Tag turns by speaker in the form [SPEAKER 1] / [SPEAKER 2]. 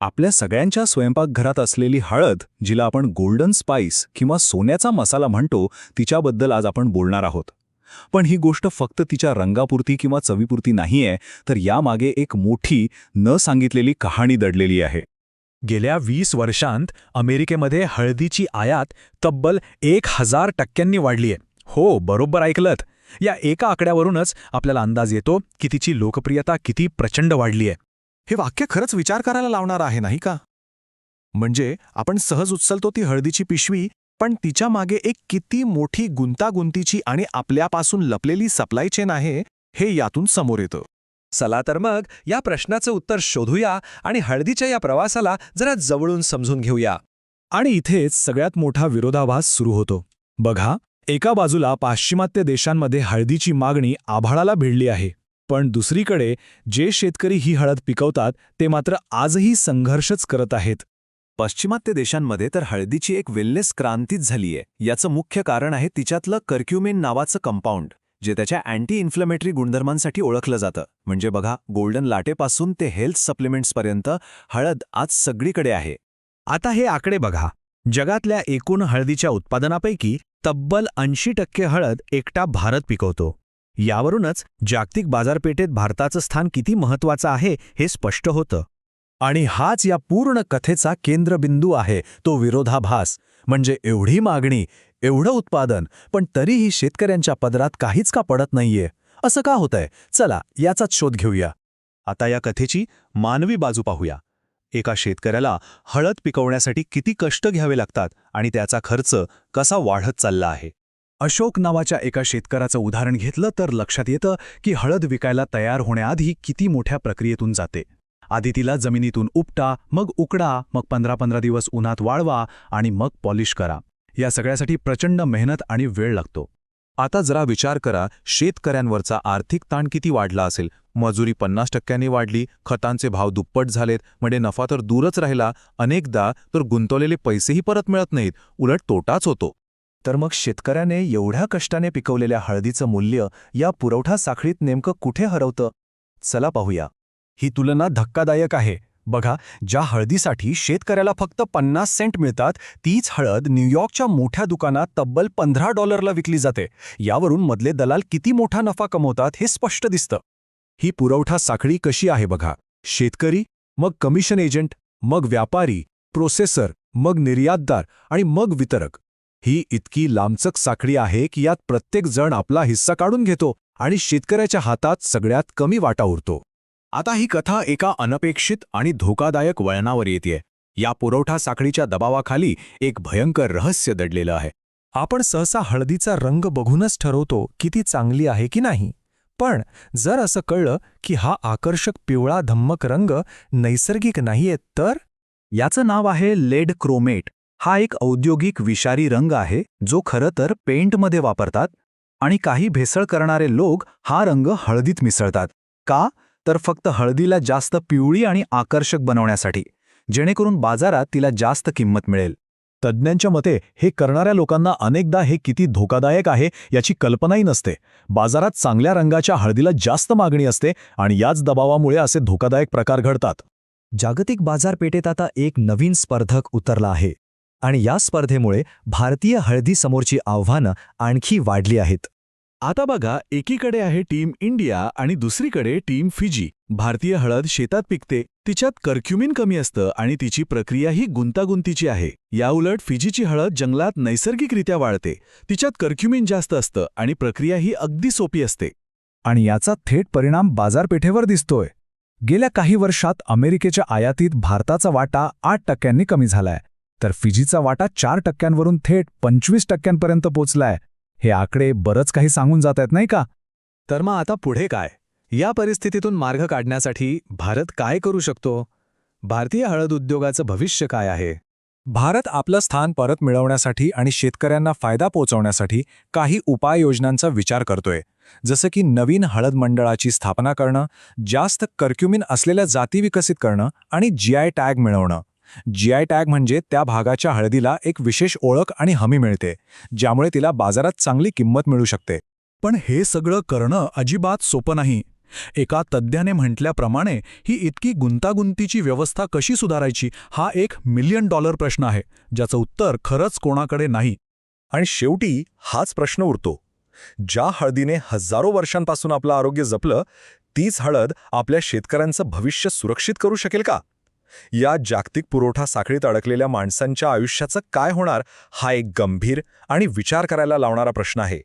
[SPEAKER 1] आपल्या सगळ्यांच्या स्वयंपाकघरात असलेली हळद, जिला आपण गोल्डन स्पाइस किंवा सोन्याचा मसाला म्हणतो, तिच्याबद्दल आज आपण बोलणार आहोत. पण ही गोष्ट फक्त तिच्या रंगापुरती किंवा चवीपुरती नाहीये, तर यामागे एक मोठी न सांगितलेली कहाणी दडलेली आहे.
[SPEAKER 2] गेल्या 20 वर्षांत अमेरिकेमध्ये हळदीची आयात तब्बल 1000% वाढली आहे. हो, बरोबर ऐकलत. या एका आकड्यावरूनच आपल्याला अंदाज येतो की तिची लोकप्रियता किती प्रचंड वाढली आहे.
[SPEAKER 3] हे वाक्य खरंच विचार करायला लावणार आहे, नाही का? म्हणजे आपण सहज उचलतो ती हळदीची पिशवी, पण तिच्या मागे एक किती मोठी गुंतागुंतीची आणि आपल्यापासून लपलेली सप्लाय चेन आहे, हे यातून समोर येतं.
[SPEAKER 4] चला तर मग या प्रश्नाचं उत्तर शोधूया आणि हळदीच्या या प्रवासाला जरा जवळून समजून घेऊया.
[SPEAKER 2] आणि इथेच सगळ्यात मोठा विरोधाभास सुरू होतो. बघा, एका बाजूला पाश्चिमात्य देशांमध्ये हळदीची मागणी आभाळाला भिडली आहे, पण दुसरीकडे जे शेतकरी ही हळद पिकवतात ते मात्र आजही संघर्षच करत आहेत.
[SPEAKER 1] पश्चिमात्य देशांमध्ये तर हळदीची एक वेलनेस क्रांतीच झालीय. याचं मुख्य कारण आहे तिच्यातलं कर्क्युमिन नावाचं कंपाऊंड, जे त्याच्या अँटी इन्फ्लेमेटरी गुणधर्मांसाठी ओळखलं जातं. म्हणजे बघा, गोल्डन लाटेपासून ते हेल्थ सप्लिमेंट्सपर्यंत हळद आज सगळीकडे आहे.
[SPEAKER 2] आता हे आकडे बघा. जगातल्या एकूण हळदीच्या उत्पादनापैकी तब्बल 80% हळद एकटा भारत पिकवतो. यावरूनच जागतिक बाजारपेठेत भारताचं स्थान किती महत्त्वाचं आहे हे स्पष्ट होतं.
[SPEAKER 3] आणि हाच या पूर्ण कथेचा केंद्रबिंदू आहे, तो विरोधाभास. म्हणजे एवढी मागणी, एवढं उत्पादन, पण तरीही शेतकऱ्यांच्या पदरात काहीच का पडत नाहीये. असं का होतंय? चला याचाच शोध घेऊया.
[SPEAKER 5] आता या कथेची मानवी बाजू पाहूया. एका शेतकऱ्याला हळद पिकवण्यासाठी किती कष्ट घ्यावे लागतात आणि त्याचा खर्च कसा वाढत चालला आहे.
[SPEAKER 2] अशोक नावाच्या एका शेतकऱ्याचं उदाहरण घेतलं तर लक्षात येतं की हळद विकायला तयार होण्याआधी किती मोठ्या प्रक्रियेतून जाते. आधी तिला जमिनीतून उपटा, मग उकडा, मग 15-15 दिवस उन्हात वाळवा आणि मग पॉलिश करा. या सगळ्यासाठी प्रचंड मेहनत आणि वेळ लागतो.
[SPEAKER 5] आता जरा विचार करा, शेतकऱ्यांवरचा आर्थिक ताण किती वाढला असेल. मजुरी 50% वाढली, खतांचे भाव दुप्पट झालेत, म्हणजे नफा तर दूरच राहिला, अनेकदा तर गुंतवलेले पैसेही परत मिळत नाहीत, उलट तोटाच होतो.
[SPEAKER 3] तर मग शेतकऱ्याने एवढ्या कष्टाने पिकवलेल्या हळदीचं मूल्य या पुरवठा साखळीत नेमकं कुठे हरवतं? चला पाहूया. ही तुलना धक्कादायक आहे. बघा, ज्या हळदीसाठी शेतकऱ्याला फक्त 50 सेंट मिळतात, तीच हळद न्यूयॉर्कच्या मोठ्या दुकानात तब्बल $15ला विकली जाते. यावरून मधले दलाल किती मोठा नफा कमवतात हे स्पष्ट दिसतं. ही पुरवठा साखळी कशी आहे बघा. शेतकरी, मग कमिशन एजंट, मग व्यापारी, प्रोसेसर, मग निर्यातदार आणि मग वितरक. ही इतकी लांबचक साखळी आहे की यात प्रत्येक जण आपला हिस्सा काढून घेतो आणि शेतकऱ्याच्या हातात सगळ्यात कमी वाटा उरतो. आता ही कथा एका अनपेक्षित आणि धोकादायक वळणावर येते. या पुरवठा साखळीच्या दबावाखाली एक भयंकर रहस्य दडलेलं आहे. आपण सहसा हळदीचा रंग बघूनच ठरवतो की ती चांगली आहे की नाही. पण जर असं कळलं की हा आकर्षक पिवळा धम्मक रंग नैसर्गिक नाहीये, तर
[SPEAKER 1] याचं नाव आहे लेड क्रोमेट. हा एक औद्योगिक विषारी रंग आहे, जो खरं तर पेंटमध्ये वापरतात आणि काही भेसळ करणारे लोक हा रंग हळदीत मिसळतात. का? तर फक्त हळदीला जास्त पिवळी आणि आकर्षक बनवण्यासाठी, जेणेकरून बाजारात तिला जास्त किंमत मिळेल.
[SPEAKER 3] तज्ज्ञांच्या मते हे करणाऱ्या लोकांना अनेकदा हे किती धोकादायक आहे याची कल्पनाही नसते. बाजारात चांगल्या रंगाच्या हळदीला जास्त मागणी असते आणि याच दबावामुळे असे धोकादायक प्रकार घडतात.
[SPEAKER 6] जागतिक बाजारपेठेत आता एक नवीन स्पर्धक उतरला आहे आणि या स्पर्धेमुळे भारतीय हळदीसमोरची आव्हानं आणखी वाढली आहेत.
[SPEAKER 2] आता बघा, एकीकडे आहे टीम इंडिया आणि दुसरीकडे टीम फिजी. भारतीय हळद शेतात पिकते, तिच्यात कर्क्युमिन कमी असतं आणि तिची प्रक्रियाही गुंतागुंतीची आहे. याउलट फिजीची हळद जंगलात नैसर्गिकरित्या वाढते, तिच्यात कर्क्युमिन जास्त असतं आणि प्रक्रियाही अगदी सोपी असते.
[SPEAKER 3] आणि याचा थेट परिणाम बाजारपेठेवर दिसतोय. गेल्या काही वर्षात अमेरिकेच्या आयातीत भारताचा वाटा 8%नी कमी झालाय, तर फिजीचा वाटा 4%वरून थेट 25%पर्यंत पोचलाय. हे आकडे बरंच काही सांगून जात आहेत, नाही का?
[SPEAKER 2] तर मग आता पुढे काय? या परिस्थितीतून मार्ग काढण्यासाठी भारत काय करू शकतो? भारतीय हळद उद्योगाचं भविष्य काय आहे?
[SPEAKER 3] भारत आपलं स्थान परत मिळवण्यासाठी आणि शेतकऱ्यांना फायदा पोहोचवण्यासाठी काही उपाययोजनांचा विचार करतोय. जसं की नवीन हळद मंडळाची स्थापना करणं, जास्त कर्क्युमिन असलेल्या जाती विकसित करणं आणि GI टॅग मिळवणं. GI टॅग म्हणजे त्या भागाच्या हळदीला एक विशेष ओळख आणि हमी मिळते, ज्यामुळे तिला बाजारात चांगली किंमत मिळू शकते.
[SPEAKER 2] पण हे सगळं करणं अजिबात सोपं नाही. एका तज्ज्ञाने म्हटल्याप्रमाणे ही इतकी गुंतागुंतीची व्यवस्था कशी सुधारायची हा एक $1,000,000 प्रश्न आहे, ज्याचं उत्तर खरंच कोणाकडे नाही.
[SPEAKER 3] आणि शेवटी हाच प्रश्न उरतो, ज्या हळदीने हजारो वर्षांपासून आपलं आरोग्य जपलं, तीच हळद आपल्या शेतकऱ्यांचं भविष्य सुरक्षित करू शकेल का? या जागतिक पुरवठा साखळीत अडकलेल्या माणसांच्या आयुष्याचं काय होणार, हा एक गंभीर आणि विचार करायला लावणारा प्रश्न आहे.